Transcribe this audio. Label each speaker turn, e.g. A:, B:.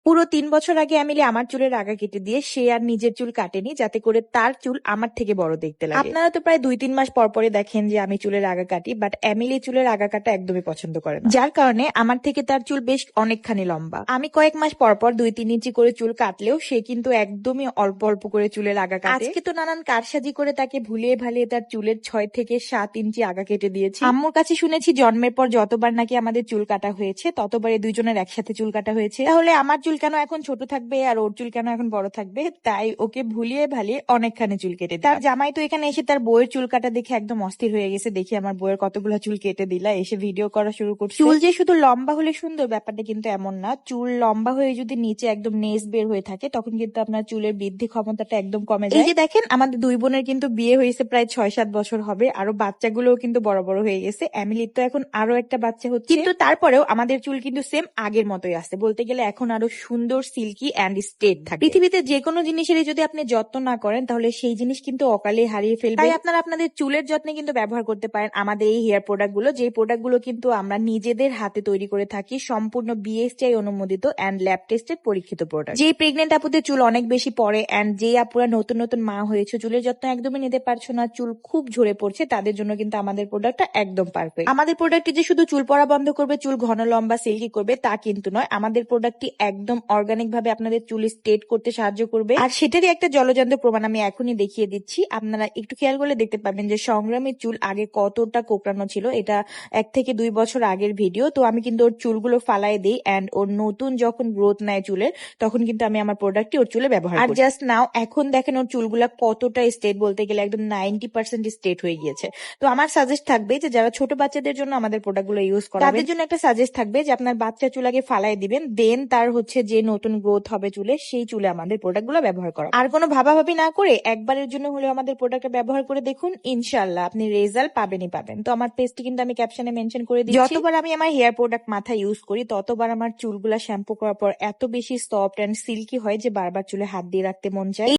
A: পুরো ৩ বছর আগে এমিলি আমার চুলের আগা কেটে দিয়ে সে আর নিজের চুল কাটেনি, যাতে করে তার চুল আমার থেকে বড় দেখতে লাগে। আপনারা তো প্রায় ২-৩ মাস পর পরে দেখেন যে আমি চুলের আগা কাটি, বাট এমিলি চুলের আগা কাটা একদমই পছন্দ করে না, যার কারণে আমার থেকে তার চুল বেশ অনেকখানি লম্বা। আমি কয়েক মাস পর পর ২-৩ ইঞ্চি করে চুল কাটলেও সে কিন্তু একদমই অল্প অল্প করে চুলের আগা কাটে। আজকে তো নানান কারসাজি করে তাকে ভুলিয়ে ভালিয়ে তার চুলের ৬ থেকে ৭ ইঞ্চি আগা কেটে দিয়েছি। আম্মুর কাছে শুনেছি জন্মের পর যতবার নাকি আমাদের চুল কাটা হয়েছে ততবারই দুইজনের একসাথে চুল কাটা হয়েছে। তাহলে আমার চুল কেন এখন ছোট থাকবে আর ওর চুল কেন এখন বড় থাকবে? তাই ওকে ভুলিয়ে ভালিয়ে অনেকখানি চুল কেটে দিই। তার জামাই তো এখানে এসে তার বউয়ের চুল কাটা দেখে একদম অস্থির হয়ে গেছে। দেখি আমার বউয়ের কতগুলো চুল কেটে দিলা, এসে ভিডিও করা শুরু করছে। চুল যে শুধু লম্বা হলে সুন্দর ব্যাপারটা কিন্তু এমন না। চুল লম্বা হয়ে যদি নিচে একদম নেস বের হয়ে থাকে তখন কিন্তু আপনার চুলের বৃদ্ধি ক্ষমতাটা একদম কমে যায়। এই যে দেখেন আমাদের দুই বোনের কিন্তু বিয়ে হয়েছে প্রায় ৬-৭ বছর হবে, আরো বাচ্চাগুলোও কিন্তু বড় বড় হয়ে গেছে। এমিলির তো এখন আরো একটা বাচ্চা হচ্ছে, কিন্তু তারপরেও আমাদের চুল কিন্তু সেম আগের মতোই আছে। বলতে গেলে এখন আরো সুন্দর সিল্কি অ্যান্ড স্ট্রেট থাকে। পৃথিবীতে যে কোনো জিনিসেরই যদি আপনি যত্ন না করেন তাহলে সেই জিনিস কিন্তু অকালে হারিয়ে ফেলবে। তাই আপনারা আপনাদের চুলের যত্নে কিন্তু ব্যবহার করতে পারেন আমাদের এই হেয়ার প্রোডাক্ট গুলো, যে প্রোডাক্ট গুলো কিন্তু আমরা নিজেদের হাতে তৈরি করে থাকি, সম্পূর্ণ বিএসটিআই অনুমোদিত অ্যান্ড ল্যাব টেস্টেড পরীক্ষিত প্রোডাক্ট। যে প্রেগনেন্ট আপুদের চুল অনেক বেশি পড়ে অ্যান্ড যে আপুরা নতুন নতুন মা হয়েছে, চুলের যত্ন একদমই নিতে পারছো না, চুল খুব ঝরে পড়ছে, তাদের জন্য কিন্তু আমাদের প্রোডাক্টটা একদম পারফেক্ট। আমাদের প্রোডাক্টটি যে শুধু চুল পড়া বন্ধ করবে, চুল ঘন লম্বা সিল্কি করবে তা কিন্তু নয়। আমাদের প্রোডাক্টটি একদম অর্গানিক ভাবে আপনাদের চুল স্ট্রেট করতে সাহায্য করবে, আর সেটারই একটা জলজান্ত প্রমাণ আমি এখনই দেখিয়ে দিচ্ছি। আপনারা একটু খেয়াল করলে দেখতে পাবেন যে সংগ্রামের চুল আগে কতটা কোঁকড়ানো ছিল। এটা ১ থেকে ২ বছর আগের ভিডিও। তো আমি কিন্তু ওর চুলগুলো ফালাই দিই অ্যান্ড ওর নতুন যখন গ্রোথ নেয় চুলের, তখন কিন্তু আমি আমার প্রোডাক্টটি ওর চুলে ব্যবহার করি। আর জাস্ট নাও এখন দেখেন ওর চুলগুলা কতটা স্ট্রেট, বলতে গেলে একদম 90% স্ট্রেট হয়ে গিয়েছে। তো আমার সাজেস্ট থাকবে যে যারা ছোট বাচ্চাদের জন্য আমাদের প্রোডাক্টগুলো ইউজ করাবেন, তাদের জন্য একটা সাজেস্ট থাকবে যে আপনার বাচ্চা চুল আগে ফালাই দিবেন, দেন তার হচ্ছে যে নতুন গ্রোথ হবে চুলে সেই চুলে আমাদের প্রোডাক্টগুলো ব্যবহার করা। আর কোনো ভাবাভাবি না করে একবারের জন্য হলেও আমাদের প্রোডাক্টটা ব্যবহার করে দেখুন, ইনশাআল্লাহ আপনি রেজাল্ট পাবেনই পাবেন। তো আমার পেজটি কিন্তু আমি ক্যাপশনে মেনশন করে দিচ্ছি। যতবার আমি আমার হেয়ার প্রোডাক্ট মাথায় ইউজ করি ততবার আমার চুলগুলা শ্যাম্পু করার পর এত বেশি সফট এন্ড সিল্কি হয় যে বারবার চুলে হাত দিয়ে রাখতে মন চায়।